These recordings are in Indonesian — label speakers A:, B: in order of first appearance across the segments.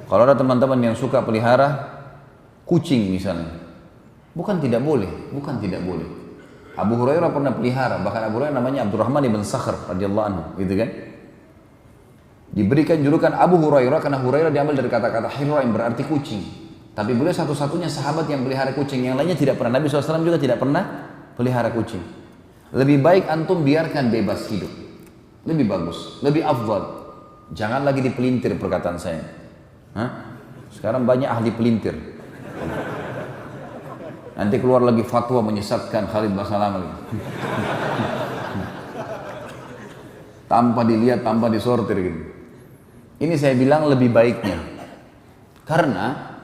A: Kalau ada teman-teman yang suka pelihara kucing misalnya, bukan tidak boleh, bukan tidak boleh. Abu Hurairah pernah pelihara, bahkan Abu Hurairah namanya Abdurrahman ibn Sakhr radhiyallahu anhu, gitu kan? Diberikan julukan Abu Hurairah karena Hurairah diambil dari kata-kata Hira yang berarti kucing. Tapi beliau satu-satunya sahabat yang pelihara kucing, yang lainnya tidak pernah. Nabi SAW juga tidak pernah pelihara kucing. Lebih baik antum biarkan bebas hidup, lebih bagus, lebih afdal. Jangan lagi dipelintir perkataan saya. Hah? Sekarang banyak ahli pelintir. Nanti keluar lagi fatwa menyesatkan Khalid Basalam lagi. Tanpa dilihat, tanpa disortir gitu. Ini saya bilang lebih baiknya. Karena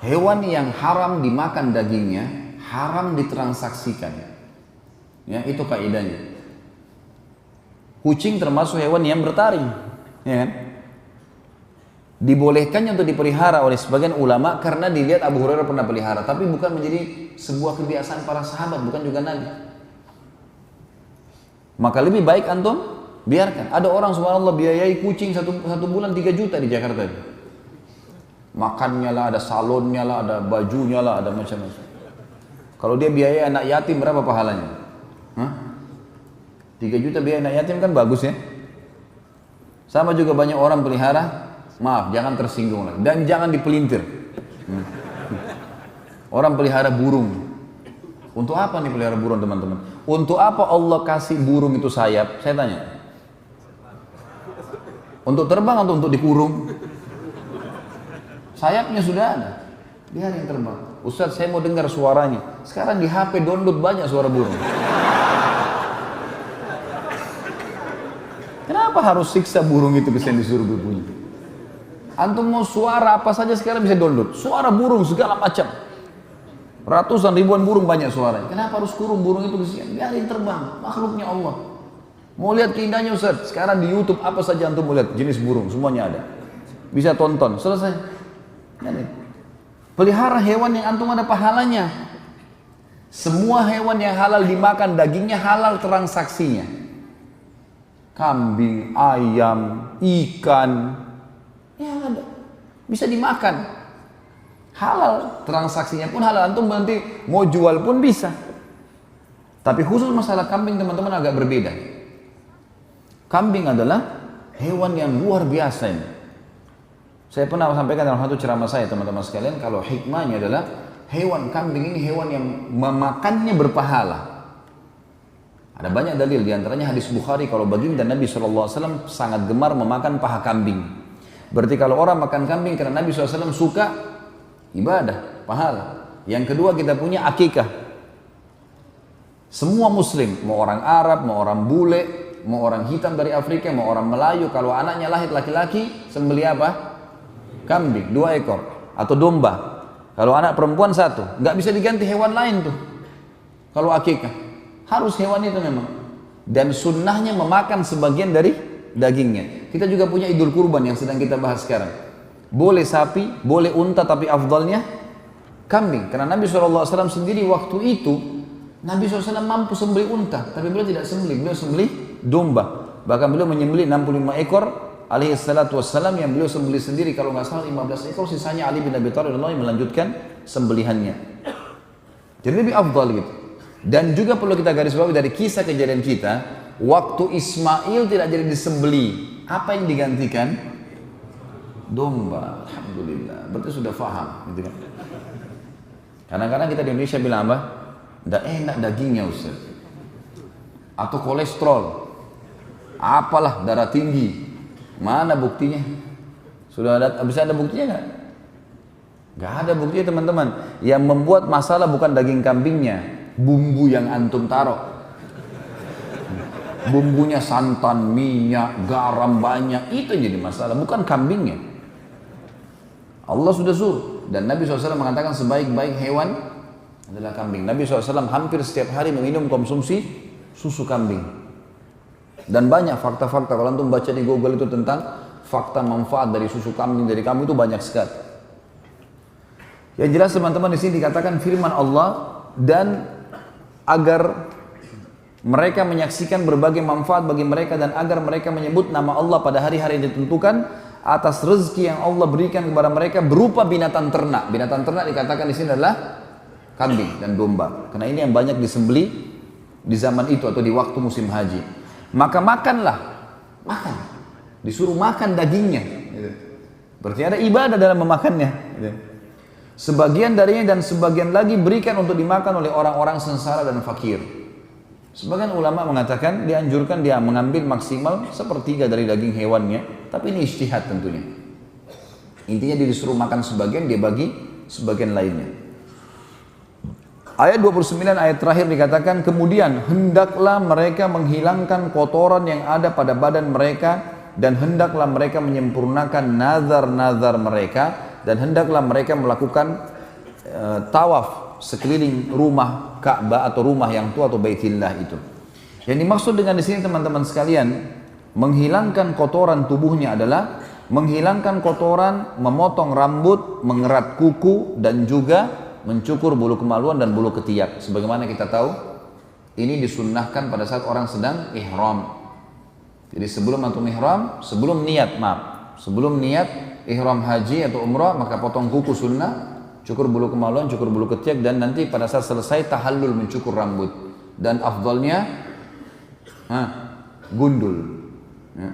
A: hewan yang haram dimakan dagingnya, haram ditransaksikan. Ya, itu kaidahnya. Kucing termasuk hewan yang bertaring, ya kan? Dibolehkannya untuk dipelihara oleh sebagian ulama karena dilihat Abu Hurairah pernah pelihara, tapi bukan menjadi sebuah kebiasaan para sahabat, bukan juga Nabi. Maka lebih baik antum biarkan. Ada orang subhanallah biayai kucing satu bulan 3 juta di Jakarta. Makannya lah, ada salonnya lah, ada bajunya lah, ada macam-macam. Kalau dia biayai anak yatim berapa pahalanya? Hah? 3 juta biaya anak yatim kan bagus ya. Sama juga banyak orang pelihara. Maaf, jangan tersinggung lagi. Dan jangan dipelintir. Orang pelihara burung. Untuk apa nih pelihara burung teman-teman? Untuk apa Allah kasih burung itu sayap? Saya tanya. Untuk terbang atau untuk dikurung? Sayapnya sudah ada. Biar yang terbang. Ustaz, saya mau dengar suaranya. Sekarang di HP download banyak suara burung. Kenapa harus siksa burung itu bisa disuruh berbunyi? Antum mau suara apa saja sekarang bisa download. Suara burung segala macam. Ratusan ribuan burung banyak suaranya. Kenapa harus kurung burung itu kesian? Biarin terbang, makhluknya Allah. Mau lihat keindahannya Ustaz? Sekarang di YouTube apa saja antum mau lihat jenis burung, semuanya ada. Bisa tonton, selesai. Pelihara hewan yang antum ada pahalanya. Semua hewan yang halal dimakan, dagingnya halal transaksinya. Kambing, ayam, ikan, ya ada, bisa dimakan, halal, transaksinya pun halal. Antum nanti mau jual pun bisa. Tapi khusus masalah kambing teman-teman agak berbeda. Kambing adalah hewan yang luar biasa ini. Saya pernah sampaikan dalam satu ceramah saya teman-teman sekalian, kalau hikmahnya adalah hewan kambing ini hewan yang memakannya berpahala. Ada banyak dalil, diantaranya hadis Bukhari kalau baginda Nabi SAW sangat gemar memakan paha kambing. Berarti kalau orang makan kambing karena Nabi SAW suka, ibadah, pahala. Yang kedua kita punya akikah. Semua muslim, mau orang Arab, mau orang bule, mau orang hitam dari Afrika, mau orang Melayu, kalau anaknya lahir laki-laki, sembelih apa? Kambing, 2 ekor. Atau domba. Kalau anak perempuan 1, nggak bisa diganti hewan lain tuh. Kalau akikah. Harus hewan itu memang. Dan sunnahnya memakan sebagian dari dagingnya. Kita juga punya idul kurban yang sedang kita bahas sekarang. Boleh sapi, boleh unta, tapi afdalnya kambing. Karena Nabi SAW sendiri waktu itu, Nabi SAW mampu sembelih unta, tapi beliau tidak sembelih, beliau sembelih domba. Bahkan beliau menyembelih 65 ekor alaihi salatu wassalam, yang beliau sembelih sendiri. Kalau nggak salah 15 ekor, sisanya Ali bin Abi Thalib yang melanjutkan sembelihannya. Jadi lebih afdal gitu. Dan juga perlu kita garis bawahi dari kisah kejadian kita, waktu Ismail tidak jadi disembeli, apa yang digantikan? Domba. Alhamdulillah, berarti sudah faham gitu kan. Kadang-kadang kita di Indonesia bilang apa? Nggak enak dagingnya Ustaz, atau kolesterol, apalah, darah tinggi. Mana buktinya? Sudah ada, bisa ada buktinya nggak? Nggak ada buktinya teman-teman. Yang membuat masalah bukan daging kambingnya, bumbu yang antum taruh. Bumbunya santan, minyak, garam banyak, itu yang jadi masalah, bukan kambingnya. Allah sudah suruh, dan Nabi SAW mengatakan sebaik-baik hewan adalah kambing. Nabi SAW hampir setiap hari meminum konsumsi susu kambing. Dan banyak fakta-fakta, kalau antum baca di Google itu tentang fakta manfaat dari susu kambing, dari kambing itu banyak sekali. Yang jelas teman-teman di sini dikatakan firman Allah, dan agar mereka menyaksikan berbagai manfaat bagi mereka, dan agar mereka menyebut nama Allah pada hari-hari yang ditentukan, atas rezeki yang Allah berikan kepada mereka berupa binatang ternak. Binatang ternak dikatakan di sini adalah kambing dan domba. Karena ini yang banyak disembeli di zaman itu atau di waktu musim haji. Maka makanlah, makan. Disuruh makan dagingnya. Berarti ada ibadah dalam memakannya. Sebagian darinya dan sebagian lagi berikan untuk dimakan oleh orang-orang sengsara dan fakir. Sebagian ulama mengatakan dianjurkan dia mengambil maksimal sepertiga dari daging hewannya, tapi ini ijtihad tentunya. Intinya dia disuruh makan sebagian, dia bagi sebagian lainnya. Ayat 29 ayat terakhir dikatakan, kemudian hendaklah mereka menghilangkan kotoran yang ada pada badan mereka dan hendaklah mereka menyempurnakan nazar-nazar mereka dan hendaklah mereka melakukan tawaf sekeliling rumah Ka'bah atau rumah yang tua atau Baitillah itu. Yang dimaksud dengan di sini teman-teman sekalian, menghilangkan kotoran tubuhnya adalah menghilangkan kotoran, memotong rambut, mengerat kuku dan juga mencukur bulu kemaluan dan bulu ketiak. Sebagaimana kita tahu, ini disunnahkan pada saat orang sedang ihram. Jadi sebelum antum ihram, sebelum niat ihram haji atau umrah, maka potong kuku sunnah, cukur bulu kemaluan, cukur bulu ketiak, dan nanti pada saat selesai tahallul mencukur rambut. Dan afdalnya gundul. Ya.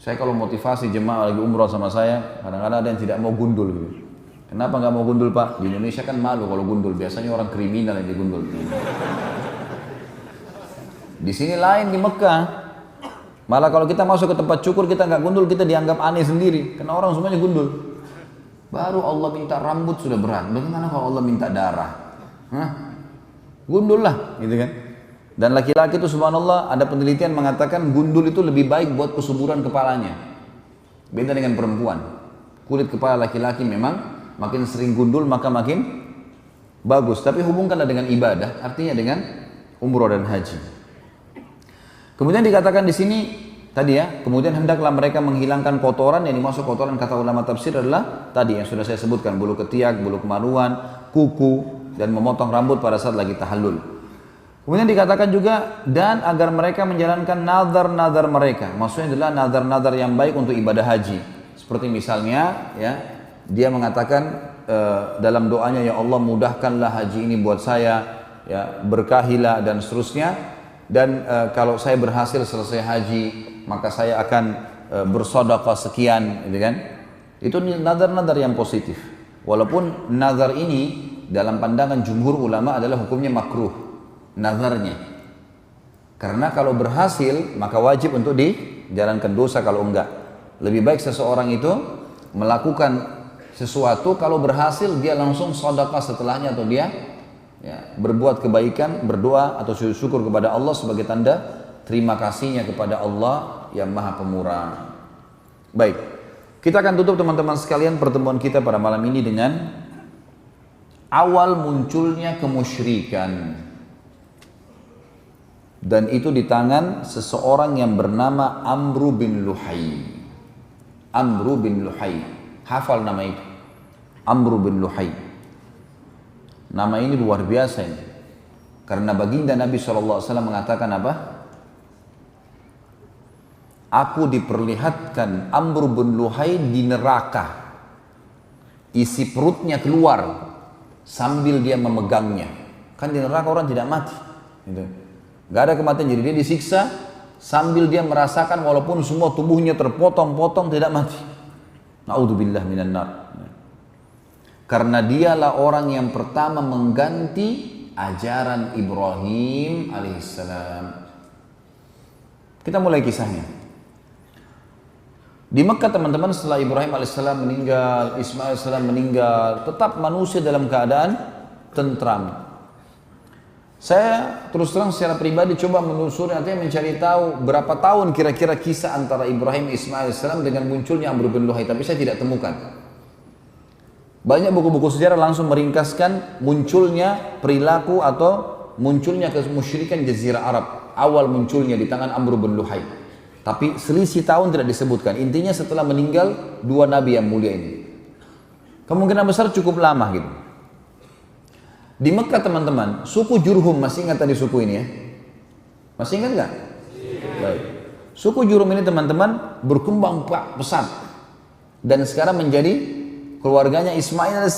A: Saya kalau motivasi jemaah lagi umrah sama saya, kadang-kadang ada yang tidak mau gundul gitu. Kenapa nggak mau gundul Pak? Di Indonesia kan malu kalau gundul, biasanya orang kriminal yang digundul. Di sini lain di Mekah. Malah kalau kita masuk ke tempat cukur kita nggak gundul, kita dianggap aneh sendiri, karena orang semuanya gundul. Baru Allah minta rambut sudah berat. Bagaimana kalau Allah minta darah? Gundul lah, gitu kan? Dan laki-laki itu subhanallah ada penelitian mengatakan gundul itu lebih baik buat kesuburan kepalanya. Beda dengan perempuan. Kulit kepala laki-laki memang makin sering gundul maka makin bagus. Tapi hubungkanlah dengan ibadah, artinya dengan umroh dan haji. Kemudian dikatakan di sini tadi ya, kemudian hendaklah mereka menghilangkan kotoran. Yang dimaksud kotoran kata ulama tafsir adalah tadi yang sudah saya sebutkan, bulu ketiak, bulu kemaluan, kuku, dan memotong rambut pada saat lagi tahallul. Kemudian dikatakan juga dan agar mereka menjalankan nazar-nazar mereka. Maksudnya adalah nazar-nazar yang baik untuk ibadah haji. Seperti misalnya ya, dia mengatakan dalam doanya, ya Allah mudahkanlah haji ini buat saya, ya berkahilah dan seterusnya. Dan kalau saya berhasil selesai haji, maka saya akan bersedekah sekian, gitu kan? Itu nazar-nazar yang positif. Walaupun nazar ini dalam pandangan jumhur ulama adalah hukumnya makruh, nazarnya. Karena kalau berhasil maka wajib untuk dijalankan, dosa kalau enggak. Lebih baik seseorang itu melakukan sesuatu, kalau berhasil dia langsung sedekah setelahnya, atau dia ya, berbuat kebaikan, berdoa atau sujud syukur kepada Allah sebagai tanda terima kasihnya kepada Allah yang Maha Pemurah. Baik, kita akan tutup teman-teman sekalian pertemuan kita pada malam ini dengan awal munculnya kemusyrikan. Dan itu di tangan seseorang yang bernama Amru bin Luhai. Amru bin Luhai, hafal nama itu, Amru bin Luhai. Nama ini luar biasa ini. Karena baginda Nabi SAW mengatakan apa? Aku diperlihatkan Amru bin Luhai di neraka. Isi perutnya keluar sambil dia memegangnya. Kan di neraka orang tidak mati. Gitu. Gak ada kematian, jadi dia disiksa sambil dia merasakan walaupun semua tubuhnya terpotong-potong tidak mati. Na'udzubillah minan nar. Karena dialah orang yang pertama mengganti ajaran Ibrahim alaihissalam. Kita mulai kisahnya. Di Mekah teman-teman, setelah Ibrahim alaihissalam meninggal, Ismail alaihissalam meninggal, tetap manusia dalam keadaan tentram. Saya terus terang secara pribadi coba menelusuri, artinya mencari tahu berapa tahun kira-kira kisah antara Ibrahim Ismail alaihissalam dengan munculnya Amru bin Luhai, tapi saya tidak temukan. Banyak buku-buku sejarah langsung meringkaskan munculnya perilaku atau munculnya kemusyrikan Jazirah Arab, awal munculnya di tangan Amru bin Luhai. Tapi selisih tahun tidak disebutkan. Intinya setelah meninggal dua nabi yang mulia ini. Kemungkinan besar cukup lama gitu. Di Mekah teman-teman, suku Jurhum, masih ingat tadi suku ini ya? Masih ingat nggak? Baik. Suku Jurhum ini teman-teman berkembang pesat. dan sekarang menjadi keluarganya Ismail